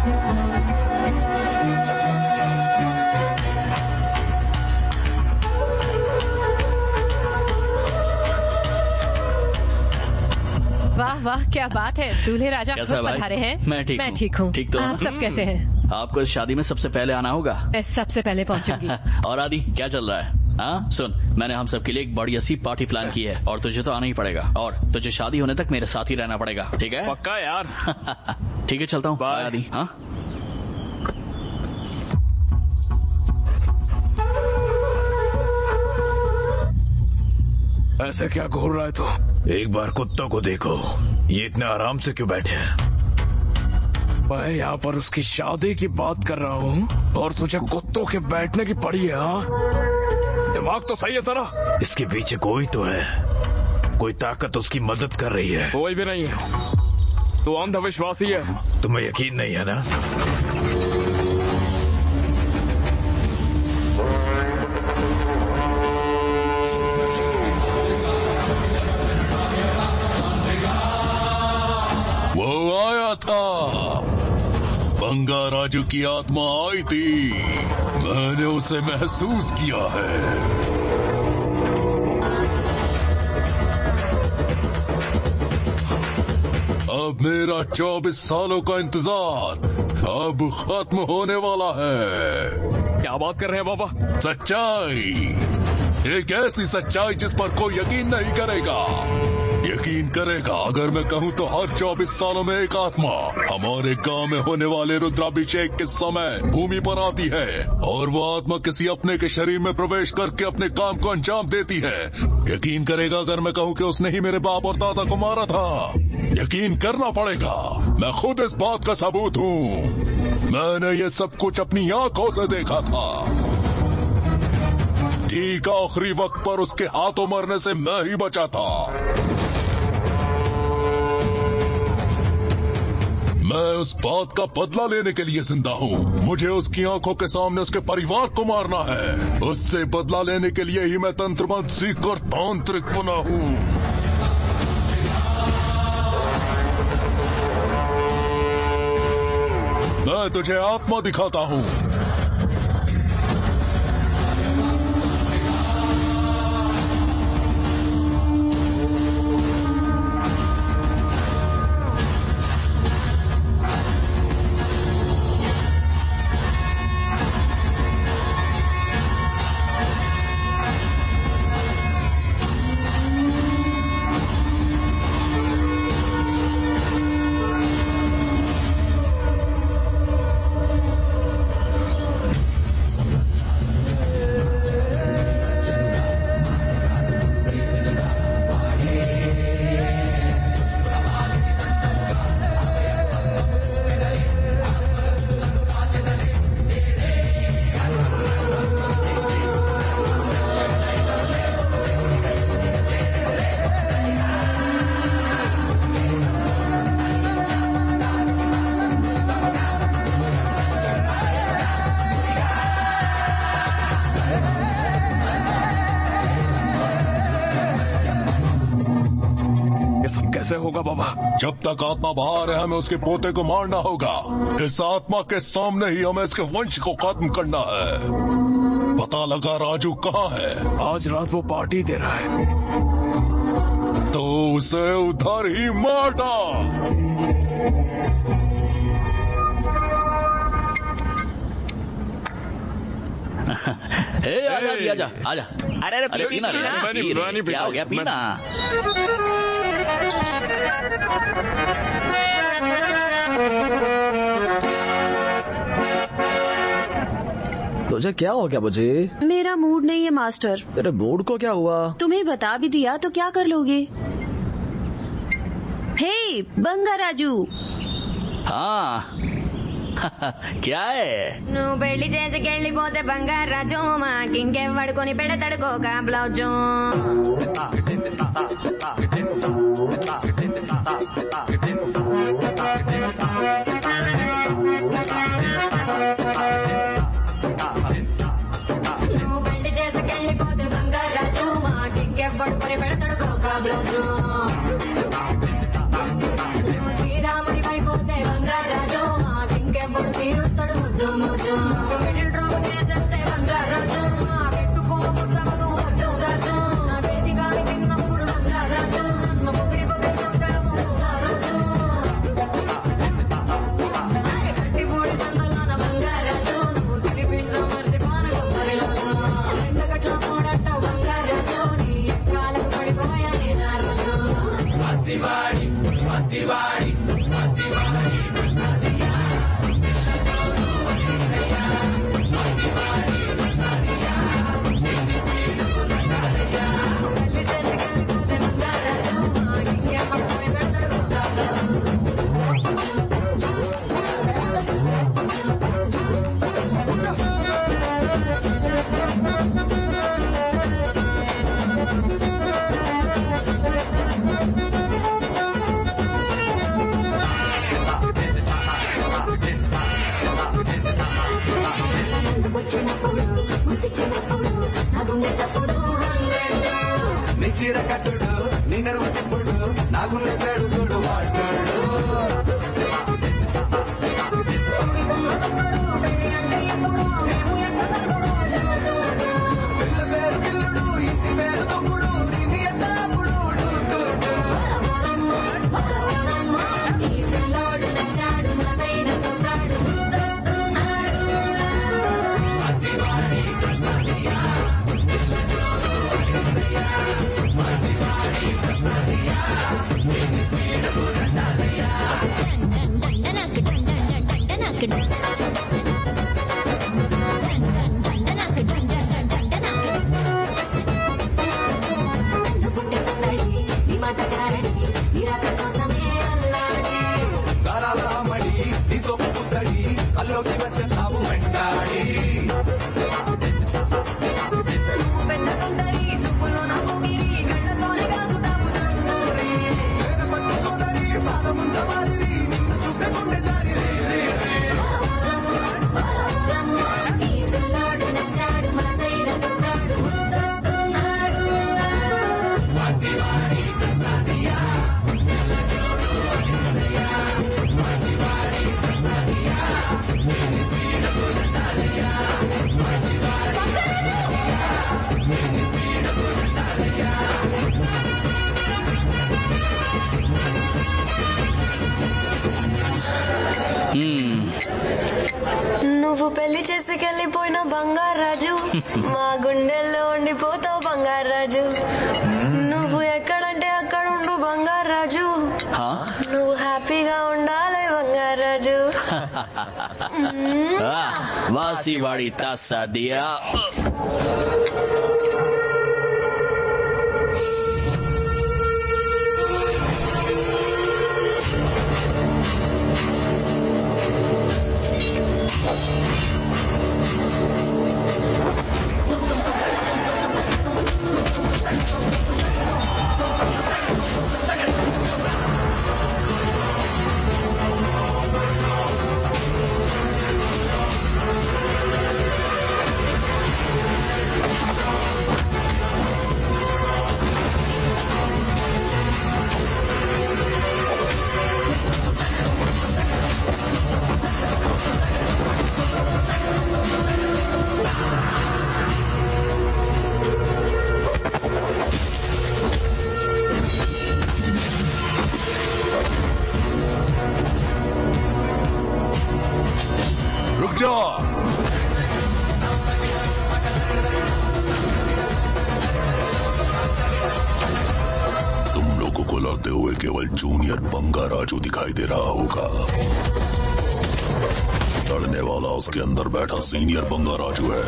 वाह वाह, क्या बात है। दूल्हे राजा पधारे हैं। मैं ठीक हूँ। ठीक तो आप सब कैसे हैं? आपको इस शादी में सबसे पहले आना होगा। मैं सबसे पहले पहुंचूंगी। और आदि क्या चल रहा है? हाँ सुन, मैंने हम सब के लिए एक बढ़िया सी पार्टी प्लान की है और तुझे तो आना ही पड़ेगा और तुझे शादी होने तक मेरे साथ ही रहना पड़ेगा, ठीक है? पक्का यार। ठीक है, चलता हूँ। बाय आदि। हाँ ऐसे क्या घूर रहा है तू? एक बार कुत्तों को देखो, ये इतने आराम से क्यों बैठे हैं? मैं यहाँ पर उसकी शादी की बात कर रहा हूँ और तुझे कुत्तों के बैठने की पड़ी है। हाँ, दिमाग तो सही है तेरा। इसके पीछे कोई तो है, कोई ताकत उसकी मदद कर रही है। कोई भी नहीं है, तू अंधविश्वासी है। तुम्हें यकीन नहीं है ना? वो आया था, बंगा राजू की आत्मा आई थी, मैंने उसे महसूस किया है। अब मेरा 24 सालों का इंतजार अब खत्म होने वाला है। क्या बात कर रहे हैं बाबा? सच्चाई, एक ऐसी सच्चाई जिस पर कोई यकीन नहीं करेगा। यकीन करेगा अगर मैं कहूँ तो हर 24 सालों में एक आत्मा हमारे गांव में होने वाले रुद्राभिषेक के समय भूमि पर आती है और वो आत्मा किसी अपने के शरीर में प्रवेश करके अपने काम को अंजाम देती है। यकीन करेगा अगर मैं कहूँ कि उसने ही मेरे बाप और दादा को मारा था। यकीन करना पड़ेगा, मैं खुद इस बात का सबूत हूँ। मैंने ये सब कुछ अपनी आंखों से देखा था। ठीक आखिरी वक्त पर उसके हाथों मरने से मैं ही बचा था। मैं उस बात का बदला लेने के लिए जिंदा हूँ। मुझे उसकी आंखों के सामने उसके परिवार को मारना है। उससे बदला लेने के लिए ही मैं तंत्र मंत्र सीख कर तांत्रिक बना हूँ। मैं तुझे आत्मा दिखाता हूँ। कैसे होगा बाबा? जब तक आत्मा बाहर है हमें उसके पोते को मारना होगा। इस आत्मा के सामने ही हमें इसके वंश को खत्म करना है। पता लगा राजू कहाँ है? आज रात वो पार्टी दे रहा है, तो उसे उधर ही मार डाल। आजा आजा। अरे पीना क्या हो गया? पीना। तुझे क्या हो गया बुझी? मेरा मूड नहीं है मास्टर। तेरे मूड को क्या हुआ? तुम्हें बता भी दिया तो क्या कर लोगे? हे बंगा राजू। हाँ क्या है? నువ్వు పెళ్లి చేసుకెళ్ళిపోతే బంగారాజు మాకింకెవ్వడుకొని పెడతడుకోగా బ్లౌజు. నువ్వు పెళ్లి చేసుకెళ్ళిపోతే బంగారాజు మాకింకెవ్వడుకొని పెడతడుకోగా బ్లౌజు. నువ్వు శ్రీరాముడి పైపోతే బంగారాజు మాకింకెవ్వడు ముద్దు ముద్దు మిడిల్ డ్రాప్ చేసేస్తే బంగారాజు పెట్టుకోబుతాను ఒడ్డు గాజు నా చేతి గాలి తిన్నప్పుడు బంగారాజు నన్ను పొగిడి పొగిడి చంపావు బంగారాజు కట్టిపోడి దండలాన బంగారాజు నువ్వు తిరిపించు మర్చిపోన గొప్పరిలోజు రెండు గట్ల పోడట్టావు బంగారాజు నీ ఎక్కాలకు పడిపోయా నేనా రోజు మసివాడి మసివాడి మసివాడి నిచ్చిర కట్టుడు నిన్నడు తిప్పుడు నాకు నచ్చాడు చూడు వాడు పిల్ల పేరు పిల్లుడు ఇంటి పేరు తొక్కుడు దీన్ని ఎత్తప్పుడు అల్లోకి వచ్చేస్తావు వెంటాడి పట్టు సోదరి పాలముంద మాదిరి నిన్ను చూస్తే గుండె జారి నువ్వు పెళ్లి చేసుకెళ్ళిపోయిన బంగారాజు మా గుండెల్లో ఉండిపోతావు బంగారాజు నువ్వు ఎక్కడంటే అక్కడ ఉండు బంగారాజు నువ్వు హ్యాపీగా ఉండాలి బంగారాజు వాసివాడి తాసా దియా रुक जा तुम लोगों को लड़ते हुए केवल जूनियर बंगाराजू दिखाई दे रहा होगा लड़ने वाला उसके अंदर बैठा सीनियर बंगाराजू है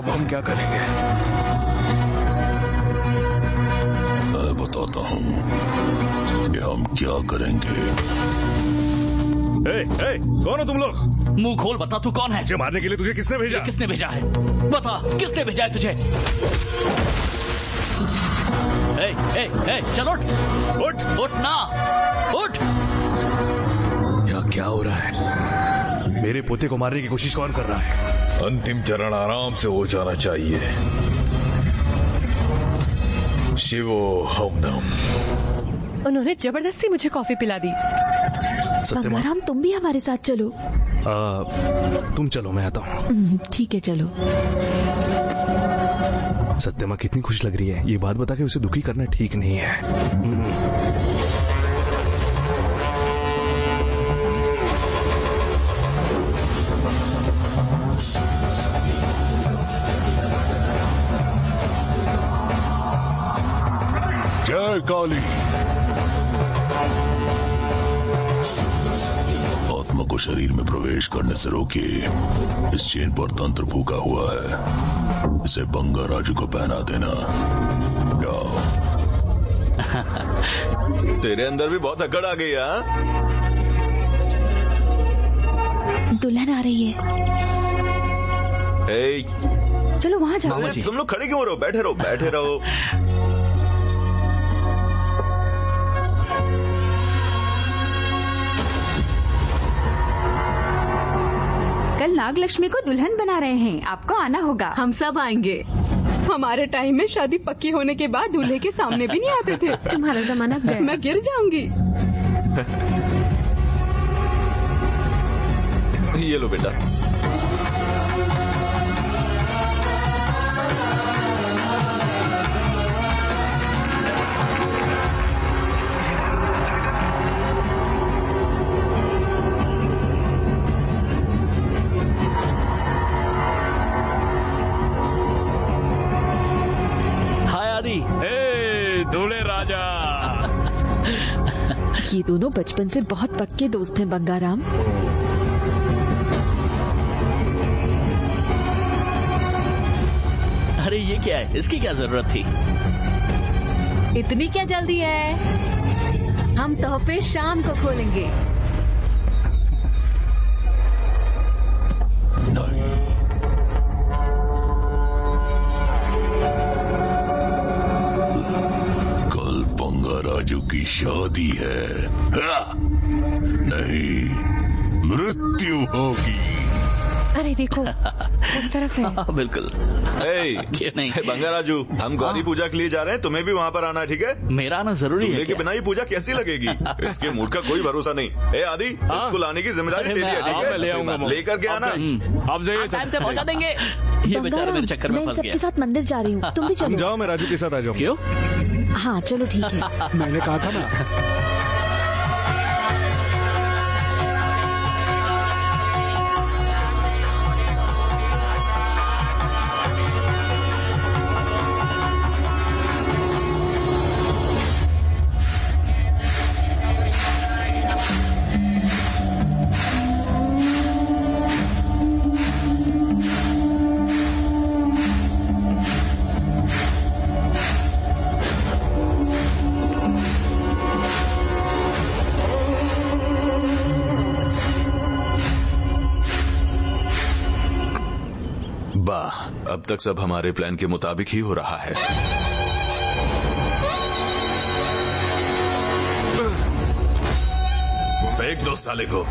हम क्या करेंगे? मैं बताता हूँ कि हम क्या करेंगे। कौन हो तुम लोग? मुंह खोल, बता तू कौन है? मुझे मारने के लिए तुझे किसने भेजा? किसने भेजा है? बता, किसने भेजा है तुझे? ए, चल उठ ना, उठ। क्या हो रहा है? मेरे पोते को मारने की कोशिश कौन कर रहा है? अंतिम चरण आराम से हो जाना चाहिए। शिवो हम नम। उन्होंने जबरदस्ती मुझे कॉफी पिला दी। गंगाराम, तुम भी हमारे साथ चलो। तुम चलो, मैं आता हूँ। ठीक है, चलो। सत्यमा कितनी खुश लग रही है। ये बात बता के उसे दुखी करना ठीक नहीं है। जय काली। आत्मा को शरीर में प्रवेश करने से रोकिए। इस चेन पर तंत्र फूका हुआ है, इसे बंगा राजू को पहना देना। जाओ। तेरे अंदर भी बहुत अकड़ आ गई। दुल्हन आ रही है। चलो वहाँ जाओ। तुम लोग खड़े क्यों रहो? बैठे रहो, बैठे रहो। कल नागलक्ष्मी को दुल्हन बना रहे हैं, आपको आना होगा। हम सब आएंगे। हमारे टाइम में शादी पक्की होने के बाद दूल्हे के सामने भी नहीं आते थे। तुम्हारा जमाना गया। मैं गिर जाऊंगी। ये लो बेटा। दूल्हे राजा। ये दोनों बचपन से बहुत पक्के दोस्त हैं बंगाराम। अरे ये क्या है? इसकी क्या जरूरत थी? इतनी क्या जल्दी है? हम तोहफे शाम को खोलेंगे। राजू की शादी है। नहीं, मृत्यु होगी। अरे देखो, उस तरफ है। बिल्कुल। नहीं बंगा राजू, हम गौरी पूजा के लिए जा रहे हैं, तुम्हें भी वहाँ पर आना, ठीक है? मेरा आना जरूरी है। के बिना ये पूजा कैसी लगेगी? इसके मूड का कोई भरोसा नहीं। आदि, इसको लाने की जिम्मेदारी तेरी है, ठीक है? ले आऊंगा, लेकर के आना। आप जाइए, टाइम से पहुँचा देंगे। ये बेचारा मेरे चक्कर में फंस गया। सबके साथ मंदिर जा रही हूँ, तुम भी चलो। जाओ, मैं राजू के साथ आ जाऊँ। क्यों? हाँ चलो, ठीक है। मैंने कहा था ना। अब तक सब हमारे प्लान के मुताबिक ही हो रहा है। फेंक दो साले को।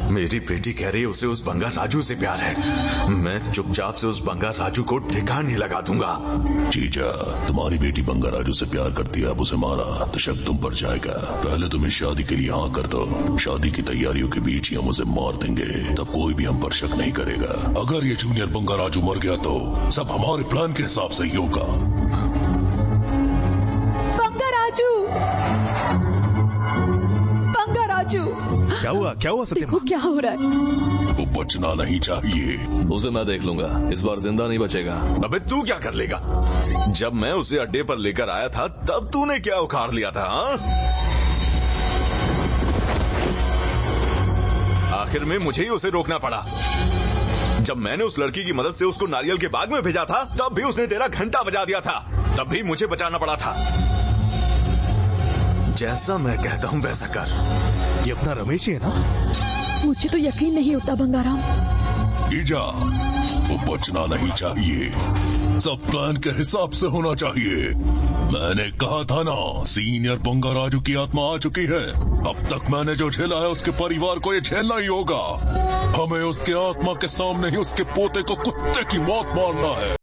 मेरी बेटी कह रही है उसे उस बंगा राजू से प्यार है। मैं चुपचाप से उस बंगा राजू को ठिकाने लगा दूंगा। जीजा, तुम्हारी बेटी बंगा राजू से प्यार करती है, अब उसे मारा तो शक तुम पर जाएगा। पहले तुम इस शादी के लिए हाँ कर दो। शादी की तैयारियों के बीच ही हम उसे मार देंगे, तब कोई भी हम पर शक नहीं करेगा। अगर ये जूनियर बंगा राजू मर गया तो सब हमारे प्लान के हिसाब से ही होगा। बंगा राजू, बंगा राजू। क्या हुआ? क्या हुआ सत्यमा? देखो क्या हो रहा है। वो बचना नहीं चाहिए। उसे मैं देख लूंगा, इस बार जिंदा नहीं बचेगा। अबे तू क्या कर लेगा? जब मैं उसे अड्डे पर लेकर आया था तब तूने क्या उखाड़ लिया था? आखिर में मुझे ही उसे रोकना पड़ा। जब मैंने उस लड़की की मदद से उसको नारियल के बाग में भेजा था तब भी उसने तेरा घंटा बजा दिया था, तब भी मुझे बचाना पड़ा था। जैसा मैं कहता हूं वैसा कर। ये अपना रमेश ही है ना? मुझे तो यकीन नहीं होता बंगाराम। ईजा, वो बचना नहीं चाहिए। सब प्लान के हिसाब से होना चाहिए। मैंने कहा था ना, सीनियर बंगाराजू की आत्मा आ चुकी है। अब तक मैंने जो झेला है उसके परिवार को ये झेलना ही होगा। हमें उसके आत्मा के सामने ही उसके पोते को कुत्ते की मौत मारना है।